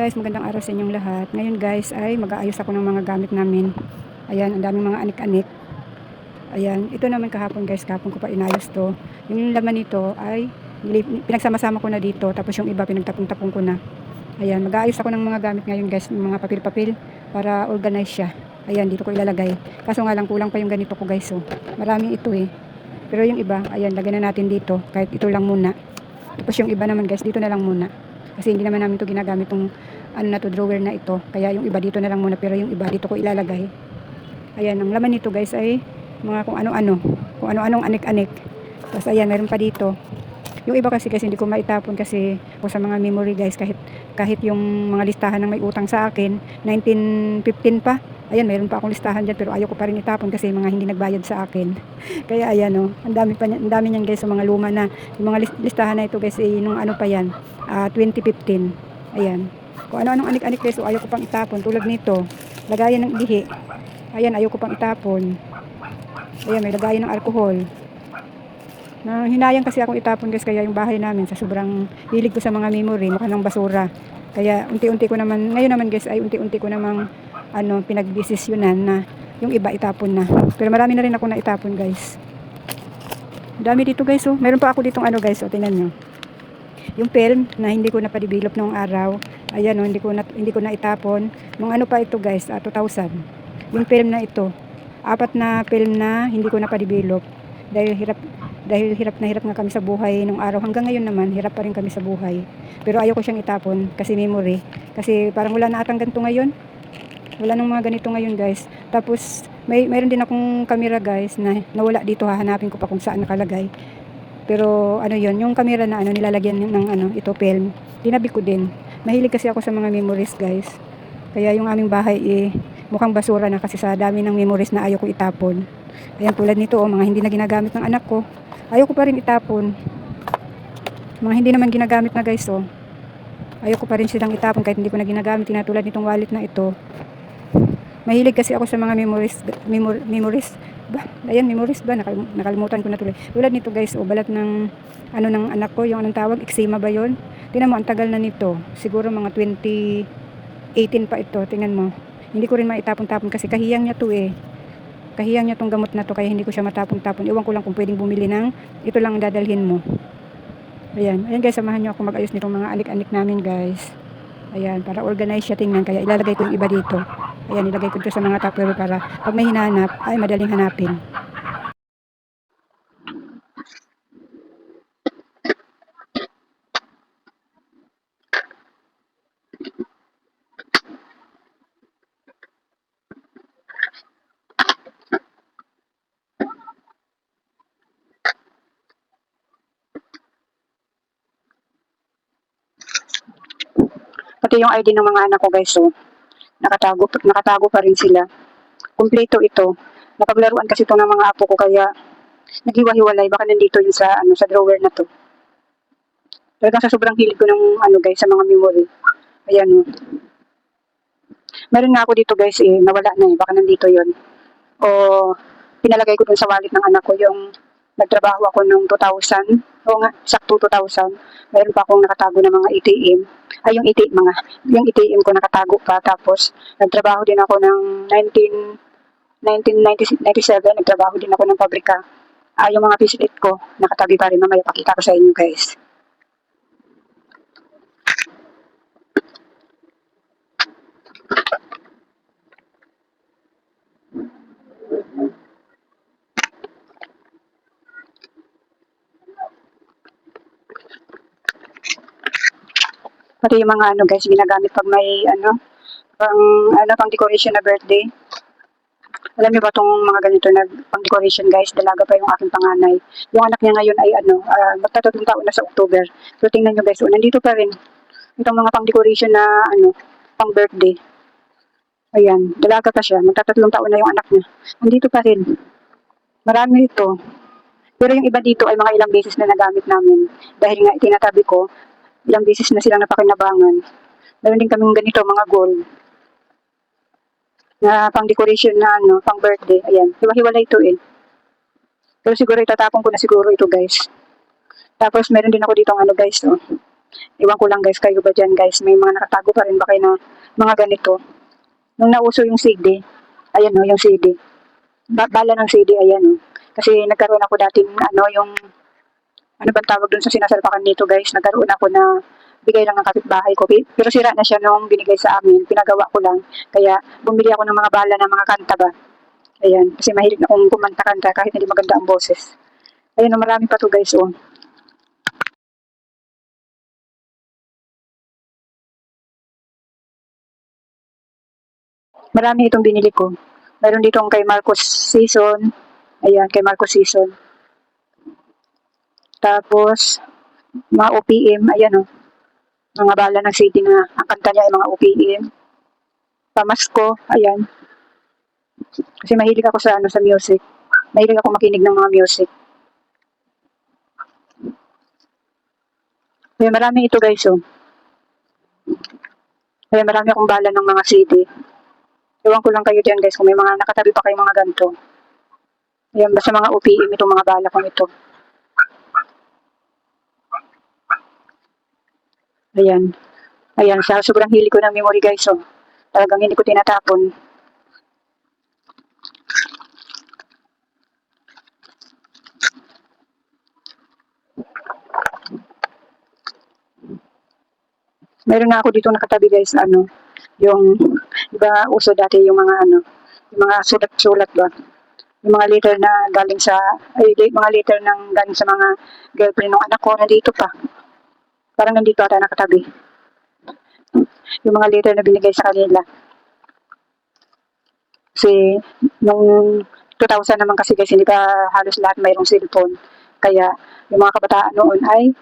guys, magandang araw sa inyong lahat. Ngayon guys ay mag-aayos ako ng mga gamit namin. Ayan, ang daming mga anik-anik. Ayan, ito naman kahapon guys, kahapon ko pa inayos to. Yung laman nito ay pinagsama-sama ko na dito, tapos yung iba pinagtapon-tapon ko na. Ayan, mag-aayos ako ng mga gamit ngayon guys, ng mga papel-papel para organize siya. Ayan, dito ko ilalagay. Kaso nga lang kulang pa yung ganito ko guys. So, maraming ito eh. Pero yung iba, ayan, lagyan na natin dito kahit ito lang muna. Tapos yung iba naman guys, dito na lang muna. Kasi hindi naman namin to ginagamit tong ano na to, drawer na ito. Kaya yung iba dito na lang muna, pero yung iba dito ko ilalagay. Ayan, ang laman nito guys ay mga kung ano-anong anik-anik. Tapos ayan, meron pa dito. Yung iba kasi hindi ko maitapon kasi o sa mga memory guys, kahit yung mga listahan ng may utang sa akin 1915 pa. Ayan, meron pa akong listahan diyan pero ayaw ko pa rin itapon kasi mga hindi nagbayad sa akin. Kaya ayan oh, ang dami niyan guys sa mga luma na. Yung mga listahan na ito guys nung ano pa yan, 2015. Ayan. Kung ano-anong anik-anik guys, so ayaw ko pang itapon tulad nito. Lagayan ng ihi. Ayan, ayaw ko pang itapon. Ayan, may lagayan ng alcohol. Na hinayang kasi akong itapon guys, kaya yung bahay namin sa sobrang hilig ko sa mga memory, mukha ng basura. Kaya unti-unti ko naman, ngayon naman guys ay unti-unti ko namang pinagdesisyonan na yung iba itapon na. Pero marami na rin ako na itapon guys. Dami dito guys oh. Meron pa ako ditong ano guys, oh, tingnan nyo. Yung film na hindi ko na pa-develop noong araw. Ayan oh, hindi ko na itapon. Nung ano pa ito guys, 2000. Yung film na ito, 4 na film na hindi ko na pa-develop dahil hirap na hirap nga kami sa buhay nung araw. Hanggang ngayon naman, hirap pa rin kami sa buhay. Pero ayaw ko siyang itapon kasi memory. Kasi parang wala na atang ganito ngayon. Wala nang mga ganito ngayon guys. Tapos mayroon din akong camera guys na nawala dito, hahanapin ko pa kung saan nakalagay. Pero ano yon, yung camera na nilalagyan ng ito film. Tinabi ko din. Mahilig kasi ako sa mga memories guys. Kaya yung aming bahay mukhang basura na kasi sa dami ng memories na ayaw ko itapon. Ayan, tulad nito mga hindi na ginagamit ng anak ko. Ayaw ko pa rin itapon. Mga hindi naman ginagamit na guys oh. Ayaw ko pa rin silang itapon kahit hindi ko na ginagamit. Tulad nitong wallet na ito. Mahilig kasi ako sa mga memories ba? Ayan, memories ba? Nakalimutan ko na tuloy. Tulad nito guys, balat ng ng anak ko, yung anong tawag, eczema ba yon? Tingnan mo, ang tagal na nito. Siguro mga 2018 pa ito. Tingnan mo. Hindi ko rin maitapon-tapon kasi kahiyang niya to eh. Kahiyang niya tong gamot na to kaya hindi ko siya matapon-tapon. Iwan ko lang kung pwedeng bumili ng ito lang dadalhin mo. Ayan. Ayan guys, samahan niyo ako mag-ayos nitong mga anik-anik namin guys. Ayan, para organize siya tingnan. Kaya ilalagay ko yung iba dito. Ayan, ilagay ko dito sa mga tupperware para pag may hinahanap, ay madaling hanapin. Pati yung ID ng mga anak ko guys, so nakatago pa rin sila. Kumpleto ito. Napaglaruan kasi ito ng mga apo ko kaya naghiwa-hiwalay. Baka nandito yun sa drawer na to. Talagang sa sobrang hilig ko ng guys, sa mga memory. Ayan o. Meron nga ako dito guys nawala na baka nandito yon. O pinalagay ko dun sa wallet ng anak ko yung nagtrabaho ako nung 2000. O nga, sakto 2000. Meron pa akong nakatago ng mga ATM. Ay, yung ATM ko nakatago pa. Tapos, nagtrabaho din ako ng 1997, nagtrabaho din ako ng pabrika. Yung mga payslip ko, nakatabi pa rin. Mamaya pakita ko sa inyo guys. Pati yung mga guys, ginagamit pag may pang decoration na birthday. Alam niyo ba itong mga ganito na pang decoration guys, dalaga pa yung aking panganay. Yung anak niya ngayon ay magta-3 taon na sa October. So tingnan niyo guys, nandito pa rin itong mga pang decoration na pang birthday. Ayan, dalaga pa siya, magta-3 taon na yung anak niya. Nandito pa rin. Marami ito. Pero yung iba dito ay mga ilang beses na nagamit namin. Dahil nga itinatabi ko, ilang beses na silang napakinabangan. Meron din kaming ganito, mga gold. Na pang decoration na pang birthday. Ayan, hiwa-hiwala ito eh. Pero siguro itatapon ko na siguro ito guys. Tapos meron din ako dito guys, Iwan ko lang guys, kayo ba dyan guys? May mga nakatago pa rin ba kayo na mga ganito? Nung nauso yung CD, ayan o, yung CD. Bala ng CD, ayan o. Kasi nagkaroon ako dati yung, ano bang tawag dun sa sinasalpakan nito guys? Nagkaroon ako na bigay lang ng kapitbahay ko. Pero sira na siya nung binigay sa amin. Pinagawa ko lang. Kaya bumili ako ng mga bala ng mga kanta ba. Ayan. Kasi mahilig na akong kumanta-kanta kahit hindi maganda ang boses. Ayan o, marami pa to guys o. Marami itong binili ko. Meron ditong kay Marcos Season. Ayan, kay Marcos Season. Tapos, mga OPM. Ayan o. Mga bala ng city na ang kanta niya ay mga OPM. Pamasko. Ayan. Kasi mahilig ako sa music. Mahilig ako makinig ng mga music. Kaya marami ito guys oh. Kaya marami akong bala ng mga CD. Ewan ko lang kayo diyan guys kung may mga nakatabi pa kayong mga ganito. Ayan, basta mga OPM itong mga bala kong ito. Ayan. Ayan, sa sobrang hili ko ng memory guys oh. Talagang hindi ko tinatapon. Meron nga ako dito nakatabi guys, yung, iba uso dati yung mga yung mga sulat-sulat ba? Yung mga letter na galing sa, mga letter ng galing sa mga girlfriend ng anak ko, nandito pa. Parang nandito ata nakatabi. Yung mga letter na binigay sa kanila. Kasi, nung 2000 naman kasi guys, hindi pa halos lahat mayroong cellphone. Kaya, yung mga kabataan noon ay,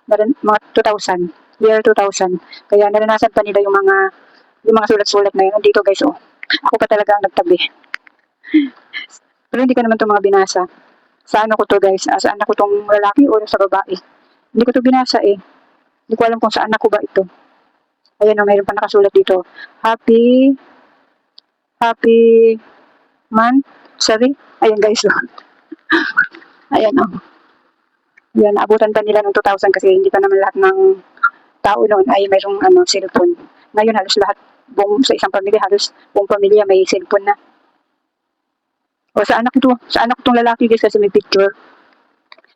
mga 2000, year 2000. Kaya naranasan pa nila yung mga sulat-sulat na yun. Nandito guys, oh. Ako pa talaga ang nagtabi. Pero hindi ko naman ito mga binasa. Sa ano ko to guys? Sa anak ko tong lalaki o sa babae? Hindi ko to binasa eh. Hindi ko alam kung sa anak ko ba ito. Ayan o, mayroon pa nakasulat dito. Happy month. Sorry. Ayan guys. Ayan o. Ayan, abutan pa nila ng 2000 kasi hindi pa naman lahat ng tao noon ay mayroong cellphone. Ngayon halos lahat sa isang pamilya, halos buong pamilya may cellphone na. O sa anak ko tong lalaki guys kasi may picture.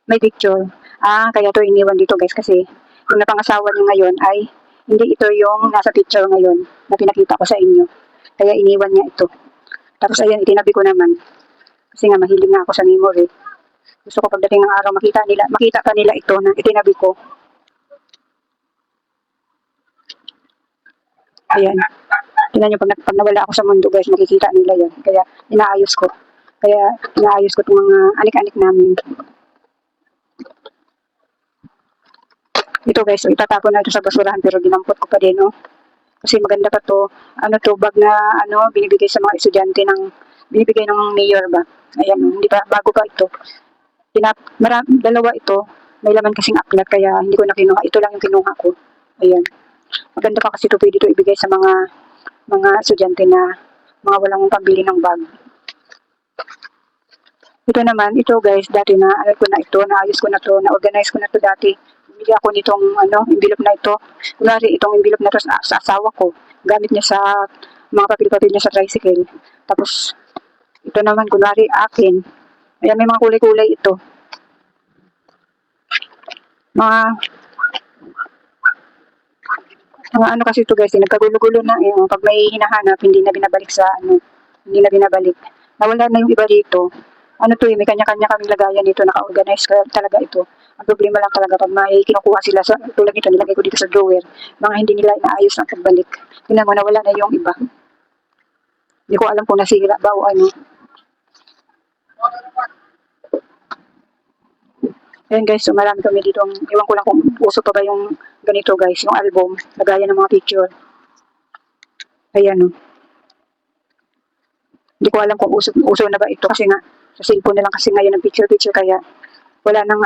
May picture. Kaya to iniwan dito guys kasi yung napangasawa niya ngayon ay hindi ito yung nasa picture ngayon na pinakita ko sa inyo. Kaya iniwan niya ito. Tapos ayan, itinabi ko naman. Kasi nga mahilig nga ako sa memory. Gusto ko pagdating ng araw makita pa nila ito na itinabi ko. Ayan. Tingnan nyo, pag nawala ako sa mundo guys, makikita nila yan. Kaya inaayos ko. Itong mga anik-anik namin. Ito guys, itatapon na ito sa basurahan pero dinampot ko pa din, oh. Kasi maganda pa to. Bag na binibigay sa mga estudyante binibigay ng mayor ba? Ayan, oh, hindi pa, bago pa ito. Dalawa ito, may laman kasing aklat kaya hindi ko na kinuha. Ito lang yung kinuha ko. Ayan. Maganda pa kasi ito, pwede ito ibigay sa mga estudyante na mga walang pambili ng bag. Ito naman, ito guys, dati naayos ko na to, na-organize ko na to dati. Bili ako nitong envelope na ito. Kunwari, itong envelope na to sa asawa ko. Gamit niya sa mga papel-papel niya sa tricycle. Tapos, ito naman, kunwari, akin. Ayan, may mga kulay-kulay ito. Mga kasi ito guys, nagkagulo-gulo na. Pag may hinahanap, hindi na binabalik. Nawala na yung iba dito. May kanya-kanya kaming lagayan dito, naka-organize talaga ito. Ang problema lang talaga pag may kinukuha sila tulad nito, nilagay ko dito sa drawer, mga hindi nila inaayos na pagbalik. Tingnan mo, nawala na yung iba. Hindi ko alam kung nasira ba o ano. Ayan guys, so marami kami dito. Iwan ko lang kung uso pa ba yung ganito guys, yung album, lagayan ng mga picture. Ayan o. Hindi ko alam kung uso na ba ito kasi nga, sa cellphone na lang kasi ngayon ng picture kaya wala nang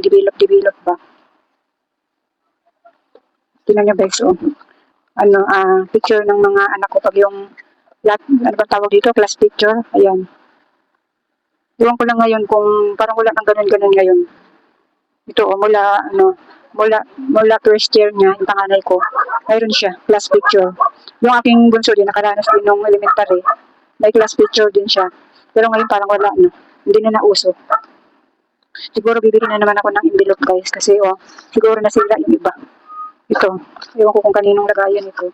develop ba. Tingnan nyo guys, oh. Picture ng mga anak ko pag yung ano ba tawag dito, class picture. Ayan. Iwan ko lang ngayon kung parang wala nang ganun ngayon. Ito, mula mula first year niya, yung panganay ko, mayroon siya, class picture. Yung aking bunso din, nakaranas din nung elementary, may class picture din siya. Pero ngayon parang wala na, hindi na nauso. Siguro bibili na naman ako ng envelope guys, kasi siguro nasira yung iba. Ito, ewan ko kung kaninong lagayan ito.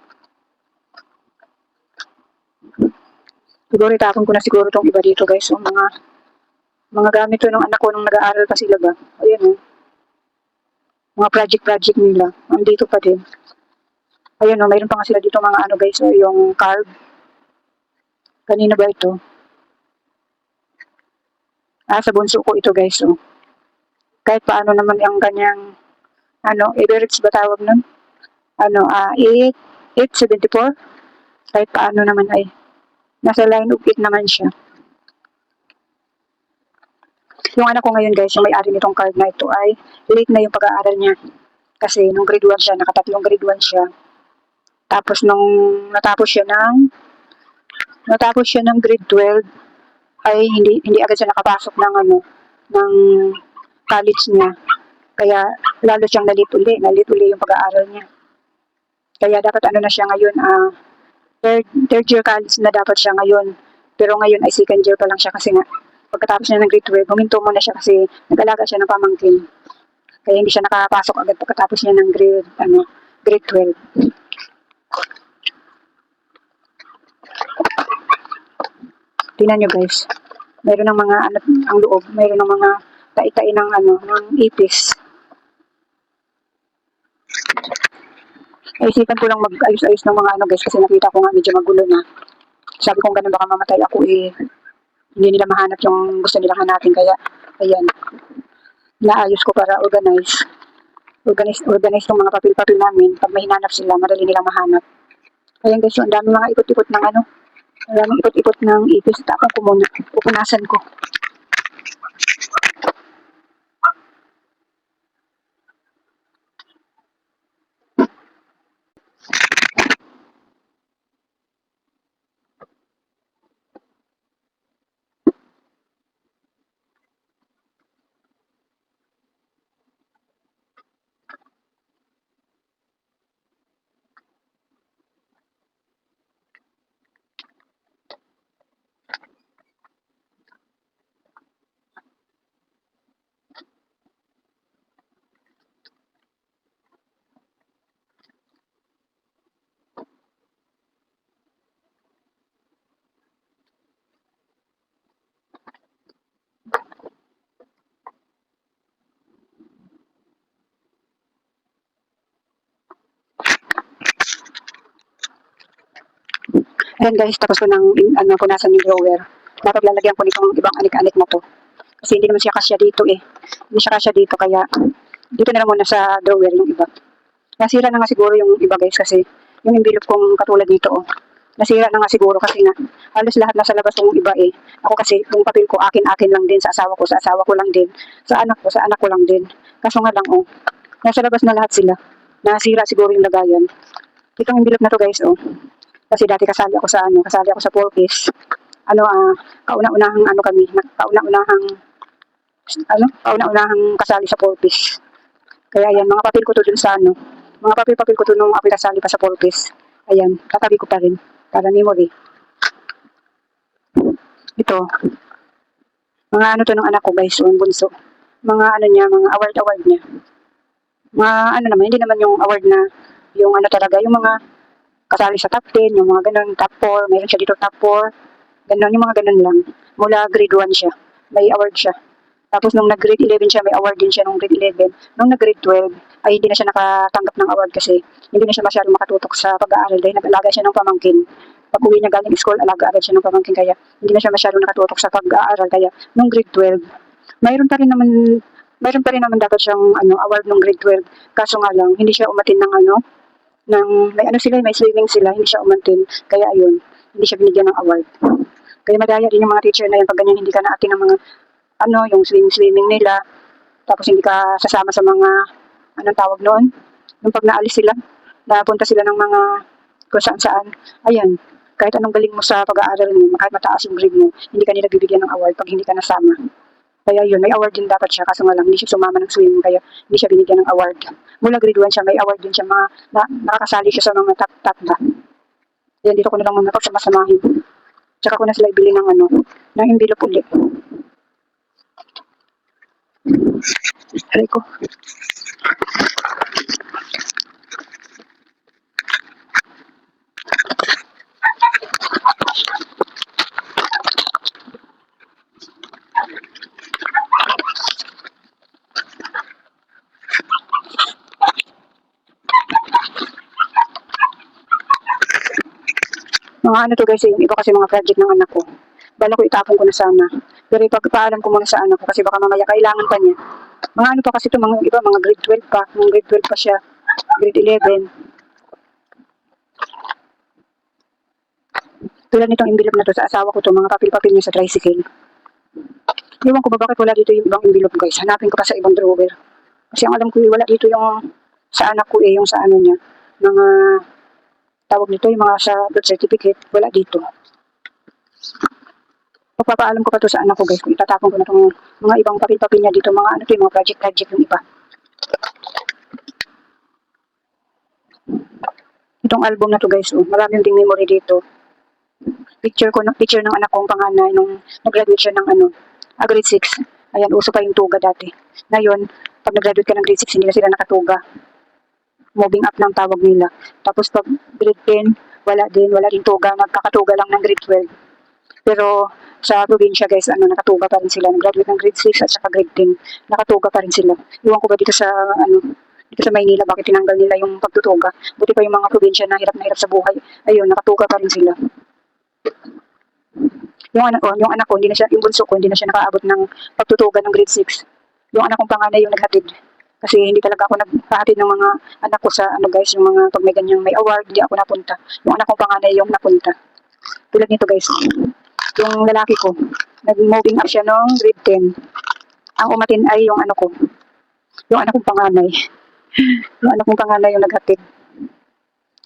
Siguro itapon ko na siguro itong iba dito guys. So, mga gamit to ng anak ko nung nag-aaral pa sila ba. Ayan mga project nila. Andito pa din. Ayan mayroon pa nga sila dito mga ano guys. So, yung carb. Kanina ba ito? Sa bunso ko ito guys. So, kahit paano naman ang kanyang average ba tawag nun? 874. Kahit paano naman ay nasa line of 8 naman siya. Yung anak ko ngayon guys, yung may-ari nitong card na ito ay late na yung pag-aaral niya. Kasi nung grade 1 siya, nakatatlong grade 1 siya. Tapos nung natapos siya ng grade 12 ay hindi agad siya nakapasok ng college niya. Kaya lalo siyang nalit uli yung pag-aaral niya. Kaya dapat na siya ngayon, third year college na dapat siya ngayon. Pero ngayon ay second year pa lang siya kasi nga pagkatapos niya ng grade 12, huminto muna siya kasi nag-alaga siya ng pamangkin. Kaya hindi siya nakapasok agad pagkatapos niya ng grade 12. Tingnan nyo guys. Mayroon ng mga ang loob, mayroon ng mga tai-tai ng ipis. Isipan ko lang mag-ayos-ayos ng mga guys kasi nakita ko nga medyo magulo na. Sabi ko ganun baka mamatay ako hindi nila mahanap yung gusto nilang hanapin kaya ayan. Naayos ko para organize yung mga papel-papel namin. Pag may hinanap sila, madali nilang mahanap. Ayan guys, ang dami mga ikot-ikot ng maraming ikot-ikot ng ipis. Tapos ko muna, pupunasan ko. Ayan guys, tapos ko nang punasan yung drawer. Dapat lalagyan ko nitong ibang anik-anik na to. Kasi hindi naman siya kasya dito Hindi siya kasya dito kaya dito na lang muna sa drawer yung iba. Nasira na nga siguro yung iba guys kasi yung envelope kong katulad dito nasira na nga siguro kasi nga halos lahat nasa labas yung iba Ako kasi yung papel ko akin lang din sa asawa ko lang din. Sa anak ko lang din. Kaso nga lang nasa labas na lahat sila. Nasira siguro yung lagayan. Itong envelope na to guys kasi dati kasali ako sa 4-piece. Kauna-unahang kauna-unahang kasali sa 4-piece. Kaya ayan, mga papel ko to dun sa mga papel ko to nung ako kasali pa sa 4-piece. Ayan, tatabi ko pa rin para memory. Ito. Mga to ng anak ko guys, yung bunso. Mga mga award niya. Mga naman, hindi naman yung award na yung talaga, yung mga kasali sa top 10, yung mga ganun, top 4, mayroon siya dito top 4, ganun, yung mga ganun lang. Mula grade 1 siya, may award siya. Tapos nung nag-grade 11 siya, may award din siya nung grade 11. Nung nag-grade 12, ay hindi na siya nakatanggap ng award kasi hindi na siya masyadong makatutok sa pag-aaral dahil nag-alaga siya ng pamangkin. Pag uwi niya galing school, alaga agad siya ng pamangkin kaya hindi na siya masyadong nakatutok sa pag-aaral. Kaya nung grade 12, mayroon pa rin naman dapat siyang award nung grade 12. Kaso nga lang, hindi siya umatin ng may swimming sila, hindi siya umantin. Kaya ayun, hindi siya binigyan ng award. Kaya madaya din yung mga teacher na yan pag ganyan hindi ka naatin ng mga yung swimming nila. Tapos hindi ka sasama sa mga anong tawag noon. Yung pag naalis sila, napunta sila ng mga kung saan. Ayan, kahit anong galing mo sa pag-aaral mo, kahit mataas yung grade mo, hindi ka nila bibigyan ng award pag hindi ka nasama. Kaya yun, may award din dapat siya. Kaso nga lang, hindi siya sumama ng swimming, kaya hindi siya binigyan ng award. Mula grade 1 siya, may award din siya, nakakasali siya sa mga top ba. Yan, dito ko na lang muna pagsamasamahin. Tsaka ko na sila ibili ng ng envelope ulit. Aray ko. Mga to guys, yung iba kasi mga project ng anak ko. Bala ko itapon ko na sana. Pero ipagpaalam ko muna sa anak ko kasi baka mamaya kailangan pa niya. Mga pa kasi ito, mga iba, mga grade 12 pa. Mga grade 12 pa siya. Grade 11. Tulad nitong envelope na to sa asawa ko to, mga papel-papel niya sa tricycle. Iwan ko ba bakit wala dito yung ibang envelope guys. Hanapin ko pa sa ibang drawer. Kasi ang alam ko wala dito yung sa anak ko yung sa niya. Mga tawag nito, yung mga sa birth certificate, wala dito. Papapaalam ko pa to sa anak ko guys, kung itatapon ko na itong mga ibang papel-papel niya dito, mga yung mga project yung iba. Itong album na to guys, maraming ding memory dito. Picture ng anak kong panganay nung nag-graduate siya ng grade 6. Ayan, uso pa yung tuga dati. Ngayon, pag nag-graduate ka ng grade 6, hindi na sila nakatuga. Moving up lang tawag nila. Tapos pag grade 10, wala din tuga, nagkakatuga lang ng grade 12. Pero sa probinsya guys, nakatuga pa rin sila. Nag-graduate ng grade 6 at saka grade 10, nakatuga pa rin sila. Iwan ko ba dito sa dito sa Maynila, bakit tinanggal nila yung pagtutuga? Buti pa yung mga probinsya na hirap sa buhay. Ayun, nakatuga pa rin sila. Yung anak ko, hindi na siya, yung bunso ko, hindi na siya nakaabot ng pagtutuga ng grade 6. Yung anak kong panganay yung naghatid. Kasi hindi talaga ako naghahatid ng mga anak ko sa guys, yung mga pag may ganyang may award, hindi ako napunta. Yung anak kong panganay yung napunta. Tulad nito guys, yung lalaki ko, nag-moving up siya noong grade 10. Ang umatin ay yung yung anak kong panganay. Yung anak kong panganay yung naghatid.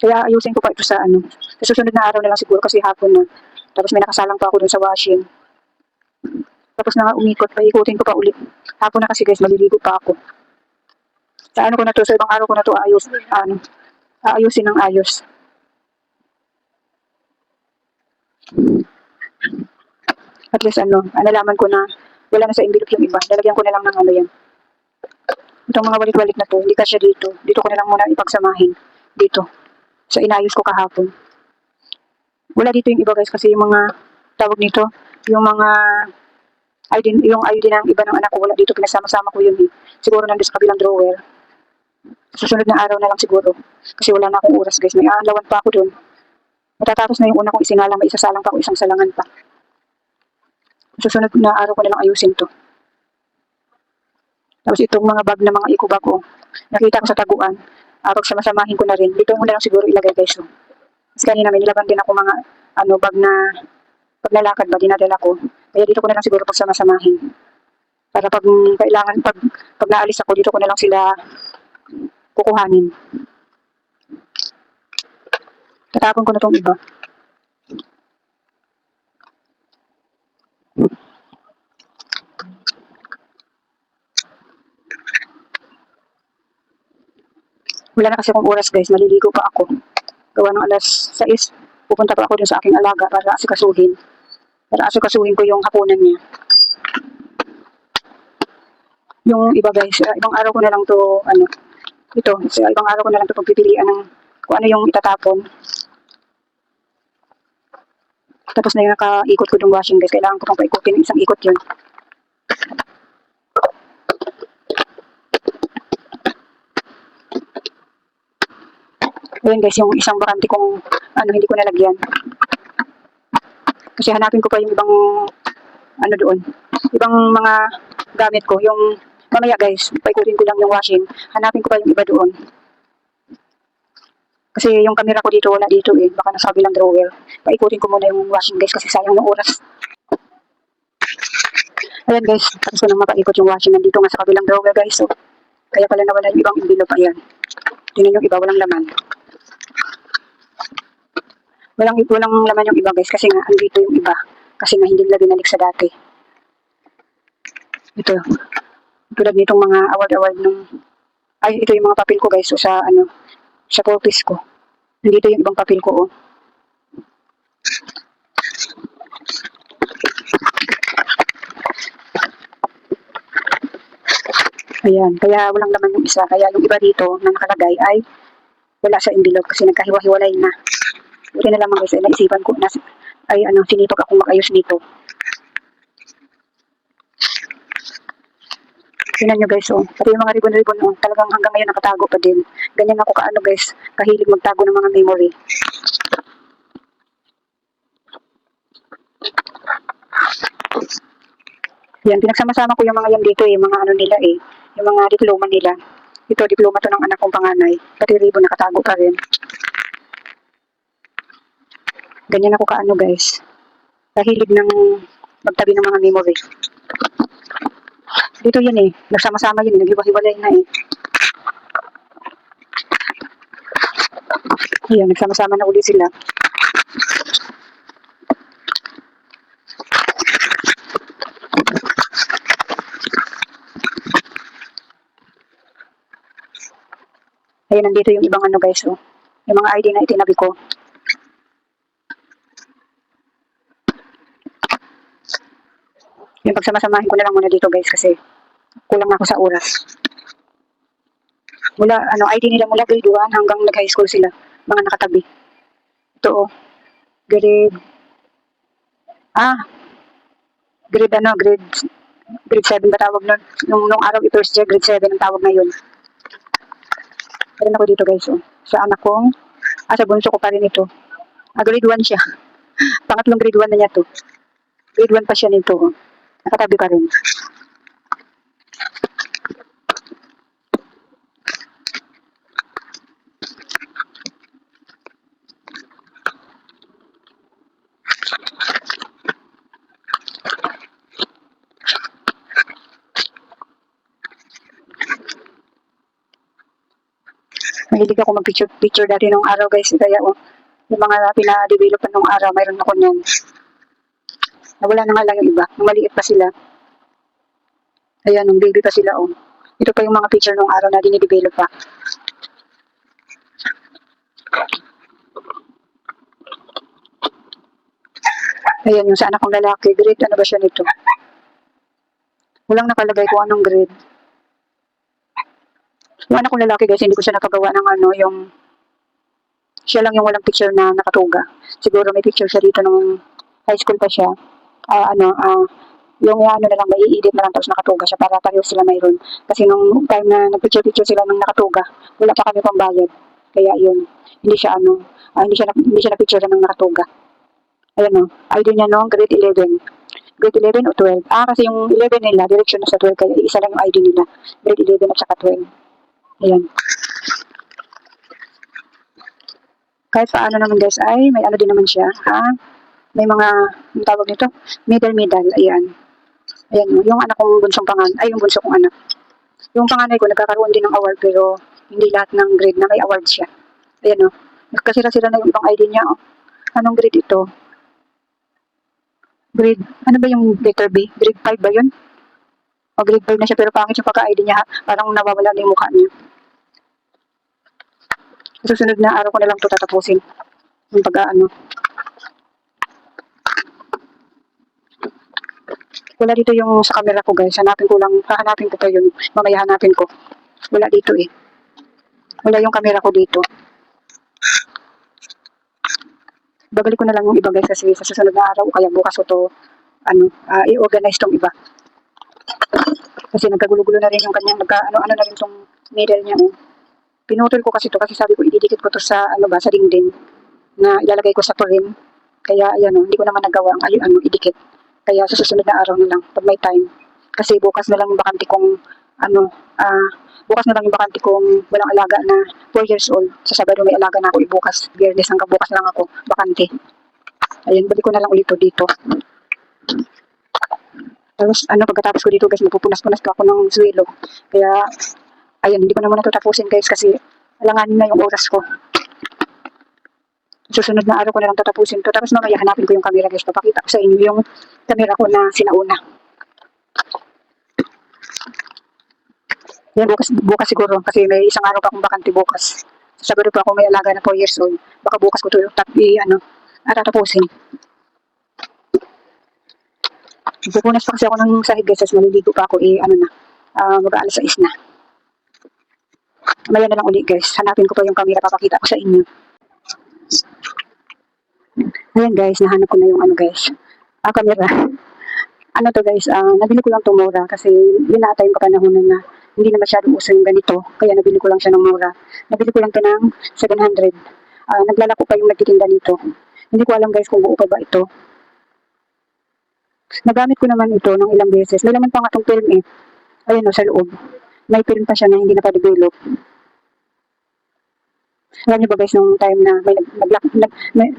Kaya ayusin ko pa ito sa sa susunod na araw na lang siguro kasi hapon na. Tapos may nakasalang pa ako dun sa washing. Tapos na umikot, paikutin ko pa ulit. Hapon na kasi guys, maliligo pa ako. Sa ko na to, sa ibang araw ko na to aayusin ng ayos. At least nalaman ko na wala na sa envelope yung iba. Lalagyan ko na lang ng yan. Itong mga balik-balik na to, hindi ka siya dito. Dito ko na lang muna ipagsamahin. Dito. Sa inayos ko kahapon. Wala dito yung iba guys kasi yung mga tawag nito, yung mga yung ID ng iba ng anak ko, wala dito, pinasama-sama ko yun siguro nandun sa kabilang drawer. Susunod na araw na lang siguro kasi wala na akong oras guys, may aalawan pa ako dun. Matatapos na yung una kong isinalang, may isasalang pa ako, isang salangan pa. Susunod na araw ko na lang ayusin to. Tapos itong mga bag na mga eco bag ko, nakita ko sa taguan, pagsamasamahin ko na rin, dito mo na lang siguro ilagay guys. Kasi kanina may nilaban din ako mga bag na paglalakad ba, dinadala ko. Kaya dito ko na lang siguro pagsamasamahin. Para pag kailangan, pag naalis ako, dito ko na lang sila kukuhanin. Tatapon ko na itong iba. Wala na kasi akong oras guys, maliligo pa ako. Gawa ng alas 6, pupunta pa ako dun sa aking alaga para asikasuhin. Para asikasuhin ko yung hapunan niya. Yung iba guys, ibang araw ko na lang to, ibang araw ko na lang to pagpipilian ng kung ano yung itatapon. Tapos na yung nakaikot ko yung washing guys, kailangan ko pang paikutin ng isang ikot yun. Ayan guys, yung isang bakante kong hindi ko nalagyan. Kasi hanapin ko pa yung ibang doon. Ibang mga gamit ko. Yung mamaya guys, paikutin ko lang yung washing. Hanapin ko pa yung iba doon. Kasi yung camera ko dito, wala dito baka nasa kabilang drawer. Paikutin ko muna yung washing guys kasi sayang yung oras. Ayan guys, tapos ko nang mapaikot yung washing. Nandito nga sa kabilang drawer guys. So, kaya pala nawala yung ibang envelope. Ayan. Tingnan yung iba, walang laman. Walang laman yung iba guys kasi nga andito yung iba. Kasi nga hindi nila binalik sa dati. Ito. Tulad nitong mga award-award nung Ay, ito yung mga papel ko guys. So, sa purpose ko. Nandito yung ibang papel ko, oh. Ayan, kaya walang laman yung isa. Kaya yung iba dito na nakalagay ay wala sa envelope kasi nagkahiwa-hiwalay na. Buti na lamang guys, ay naisipan ko na sinipag akong mag-ayos dito. Tingnan nyo guys, oh. Pati yung mga ribbon-ribbon, oh, talagang hanggang ngayon nakatago pa din. Ganyan ako kaano guys, kahilig magtago ng mga memory. Yan, pinagsama-sama ko yung mga yan dito, yung mga ano nila yung mga diploma nila. Ito, diploma to ng anak kong panganay. Pati ribbon nakatago pa rin. Ganyan ako kaano guys, kahilig ng magtabi ng mga memory. Dito yun nagsama-sama yun, naghiwa-hiwalay na Ayan, nagsama-sama na uli sila. Ayan, nandito yung ibang ano guys, oh. Yung mga ID na itinabi ko. Yung pagsama-samahin ko na lang muna dito guys kasi kulang ako sa oras. Mula, ID nila mula grade 1 hanggang nag-high school sila. Mga nakatabi. Ito, oh. Grade 7 ba tawag nun? Nung araw i-first year, grade 7 ang tawag na yun. Meron ako dito guys, oh. Sa anak kong, sa bunso ko pa rin ito. Grade 1 siya. Pangatlong grade 1 na niya to. Grade 1 pa siya nito, oh. Nakatabi pa rin. Mahilig ako mag-picture dati nung araw guys. Kaya yung mga pina-develop nung araw, mayroon ako niyan. Nawala na nga lang yung iba. Nung maliit pa sila. Ayan, nung baby pa sila. Ito pa yung mga picture nung araw na dinidevelop pa. Ayan, yung sa anak kong lalaki. Grade ano ba siya nito? Walang nakalagay kung anong grade. Yung anak kong lalaki guys, hindi ko siya napagawa ng yung siya lang yung walang picture na nakatuga. Siguro may picture siya dito nung high school pa siya. Yung na lang, may i-edit na lang tapos nakatuga siya para pareho sila mayroon. Kasi nung time na nagpicture-picture sila nung nakatuga, wala pa kami pambayad. Kaya yun, hindi siya hindi siya na-picture ng nakatuga. Ayan ID niya no, grade 11. Grade 11 o 12. Kasi yung 11 nila, direction na sa 12, kaya isa lang yung ID nila. Grade 11 at saka 12. Ayan. Kahit paano naman guys ay may din naman siya. May mga, ang tawag nito, medal. Ayan. Ayan, yung anak kong bunsong yung bunso kong anak. Yung panganay ko nagkakaroon din ng award pero hindi lahat ng grade na may award siya. Ayan nagkasira-sira na yung ibang ID niya. Anong grade ito? Grade, ano ba yung letter B? Grade 5 ba yun? Grade 5 na siya pero pangit yung pagka-ID niya. Parang nawawala na yung mukha niya. Susunod na araw ko na lang ito tatapusin. Yung wala dito yung sa camera ko guys. Hahanapin ko pa yun. Mamaya hanapin ko. Wala dito Wala yung camera ko dito. Babalik ko na lang yung iba guys kasi sa susunod na araw kaya bukas ko to i-organize tong iba. Kasi nagkagulo-gulo na rin yung kanyang ano na rin tong middle niya. Pinutol ko kasi to kasi sabi ko ididikit ko to sa sa dingding na ilalagay ko sa frame. Kaya ayan hindi ko naman nagawa ang idikit. Kaya sa susunod na araw na lang pag may time. Kasi bukas na lang yung bakante kong walang alaga na 4 years old. Sa Sabado may alaga na ako bukas. Biyernes hanggang bukas lang ako bakante. Ayan, balik ko na lang ulit dito. Tapos pagkatapos ko dito guys, magpupunas-punas ko ako ng suwelo. Kaya ayan, hindi ko na muna ito tapusin guys kasi alanganin na yung oras ko. Susunod na araw ko na lang tatapusin to. Tapos mamaya hanapin ko yung camera guys. Papakita ko sa inyo yung camera ko na sinauna. Yan, bukas siguro, kasi may isang araw pa akong bakante bukas. Sasabi pa ako may alaga na 4 years old. Baka bukas ko ito tatapusin. Pupunas pa kasi ako ng sahig guys, tapos maliligo pa ako, mag-aalas 6 na. Maya na lang uli guys, hanapin ko pa yung camera, papakita ko sa inyo. Ayan guys, nahanap ko na yung camera. Ano to guys, nabili ko lang itong mura kasi yun ata yung kapanahonan na hindi na masyadong uso yung ganito. Kaya nabili ko lang siya ng mura. Nabili ko lang ito ng 700. Naglalako pa yung nagtitinda nito. Hindi ko alam guys kung buo pa ba ito. Nagamit ko naman ito ng ilang beses. May laman pa nga itong film eh. Ayun o, sa loob. May film pa siya na hindi napa-develop. Alam niyo ba guys, nung time na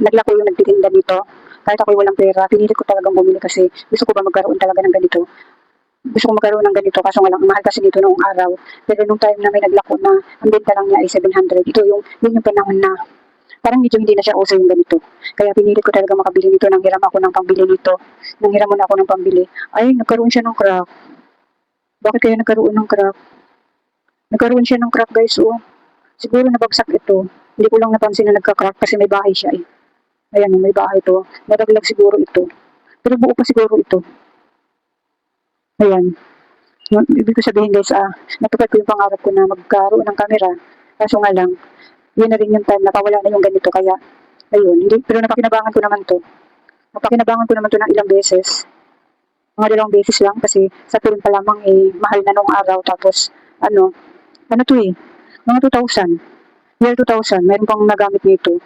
naglako yung nagtitinda dito, kahit ako'y walang pera, pinilit ko talagang bumili kasi gusto ko ba magkaroon talaga ng ganito. Gusto ko magkaroon ng ganito, kaso nga lang, mahal kasi dito noong araw. Pero nung time na may naglako na, ang benta lang niya ay 700. Yun yung panahon na, parang medyo hindi na siya uso yung ganito. Kaya pinilit ko talaga makabili nito, nang hiram ako ng pambili nito. Nang hiram muna ako ng pambili. Ay, nagkaroon siya ng crack. Bakit kaya nagkaroon ng crack? Nagkaroon siya ng crack guys, oh. Siguro nabagsak ito. Hindi ko lang napansin na nagka-crack kasi may bahay siya eh. Ayan, may bahay ito. Nadaglag siguro ito. Pero buo pa siguro ito. Ayan. Ibig ko sabihin guys, natupad ko yung pangarap ko na magkaroon ng camera. Kaso nga lang, yun na rin yung time na pawala na yung ganito. Kaya, ayun. Pero napakinabangan ko naman to. Napakinabangan ko naman to ng ilang beses. Mga 2 beses lang kasi sa film pa lamang mahal na nung araw. Tapos, ano to eh, mga 2,000. Year 2000, meron pang nagamit nito.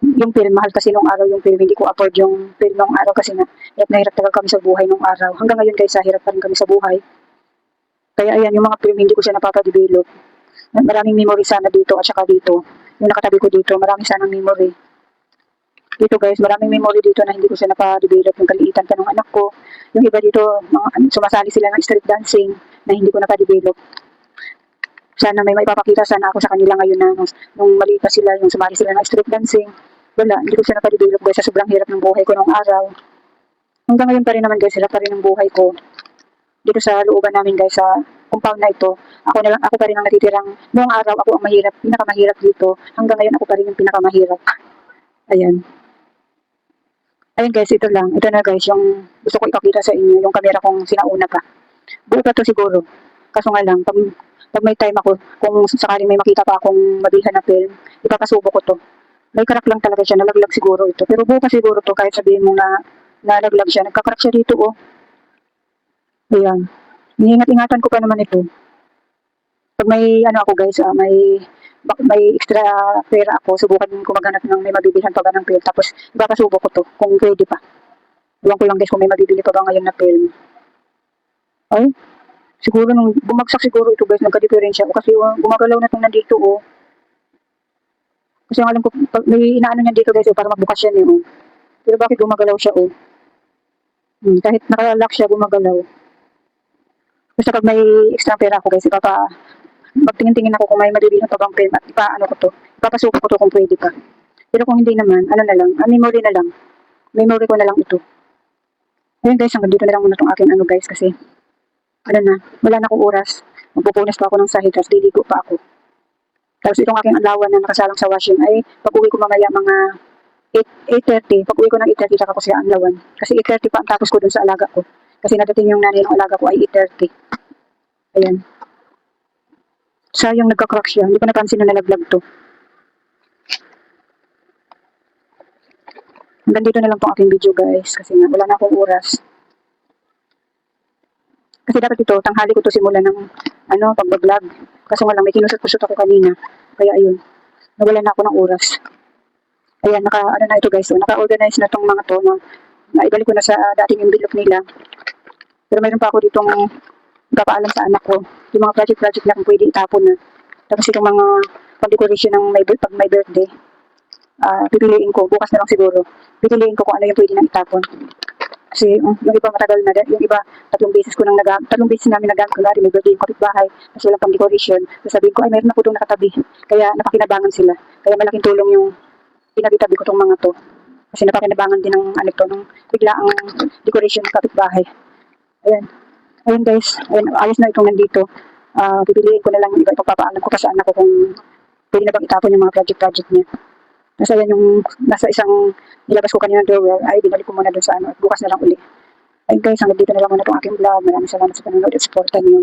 Yung film, mahal kasi nung araw yung film. Hindi ko afford yung film nung araw kasi hirap na hirap talaga kami sa buhay nung araw. Hanggang ngayon guys, hirap pa rin kami sa buhay. Kaya ayan, yung mga film, hindi ko siya napapadevelop. Maraming memory sana dito at saka dito. Yung nakatabi ko dito, marami sanang memory. Dito guys, maraming memory dito na hindi ko siya napadevelop. Yung kaliitan pa ng anak ko. Yung iba dito, sumasali sila ng street dancing na hindi ko napadevelop. Sana may maipapakita sana ako sa kanila ngayon na nung maliit pa sila, yung sumali sila ng street dancing. Wala, hindi ko siya napadevelop guys sa sobrang hirap ng buhay ko nung araw. Hanggang ngayon pa rin naman guys, hirap pa rin ng buhay ko. Dito sa looban namin guys, sa compound na ito, ako pa rin ang natitirang, noong araw ako ang mahirap, pinakamahirap dito. Hanggang ngayon ako pa rin yung pinakamahirap. Ayan. Ayun guys, ito lang. Ito na guys, yung gusto ko ipakita sa inyo, yung camera kong sinauna pa. Buo pa to siguro. Kaso nga lang, pag may time ako, kung sakaling may makita pa akong mabilhan na film, ipapasubo ko to. May crack lang talaga siya, nalaglag siguro ito. Pero buo pa siguro to, kahit sabihin mo na nalaglag siya. Nagka-crack siya dito, oh. Ayan. Iniingat-ingatan ko pa naman ito. Pag may, ako guys, may extra pera ako, subukan ko maghanap ng may mabibilhan pa ba ng film. Tapos, ipapasubo ko to, kung pwede pa. Iwan ko lang guys kung may mabibili pa ba ngayon na film. Ay, siguro nung bumagsak siguro ito guys, nagka-diferensya ako kasi gumagalaw na itong nandito, oh. Kasi alam ko, may inaano niyan dito guys, para magbukas yan eh, oh. Pero bakit gumagalaw siya, oh? Kahit nakalock siya, gumagalaw. Basta pag may extra pera ako guys, magtingin-tingin ako kung may mabibili pa bang film at ipapasuko ko to kung pwede pa. Pero kung hindi naman, memory na lang. Memory ko na lang ito. Ayun guys, hanggang dito na lang muna itong aking guys kasi wala na akong oras. Magpupunas pa ako ng sahig, tapos liligo pa ako. Tapos itong aking alawan na nakasalang sa washing ay pag-uwi ko mamaya mga 8:30. Pag-uwi ko ng 8:30, saka ko siya anlawan. Kasi 8:30 pa ang tapos ko dun sa alaga ko. Kasi nadating yung nanay ng alaga ko ay 8:30. Ayan. Sayang nagka-crack siya. Hindi ko napansin na nalaglag to. Hanggang dito na lang po aking video guys. Kasi wala na akong oras. Kasi dapat ito, tanghali ko to simula ng pag-vlog. Kaso nga lang, may kinusot-kusot ako kanina. Kaya ayun, nawala na ako ng oras. Ayan, na ito guys. So, naka-organize na tong mga to na ibalik ko na sa dating envelope nila. Pero mayroon pa ako ditong papaalam sa anak ko. Yung mga project na kung pwede itapon na. Tapos itong mga pang-decoration ng pag may birthday. Pipiliin ko, bukas na lang siguro. Pipiliin ko kung ano yung pwede nang itapon. Kasi yung iba matagal na, yung iba 3 beses namin nagamit. Kunwari may birthday yung kapitbahay, kasi walang pang-decoration. So sabihin ko, ay mayroon ako itong nakatabi. Kaya napakinabangan sila. Kaya malaking tulong yung pinabi-tabi ko itong mga to. Kasi napakinabangan din ng ng bigla ang decoration ng kapitbahay. Ayan. Ayun guys, ayun, ayos na itong nandito. Pipiliin ko na lang yung iba, ipagpapaalam ko pa sa anak ko kung pwede na bang itapon yung mga project niya. Nasa yan yung, nasa isang nilabas ko kanina drawer, ay binalik ko muna doon sa ano, at bukas na lang uli. Ayun guys, hanggang dito na lang muna itong aking vlog. Maraming salamat sa panonood at supportan niyo.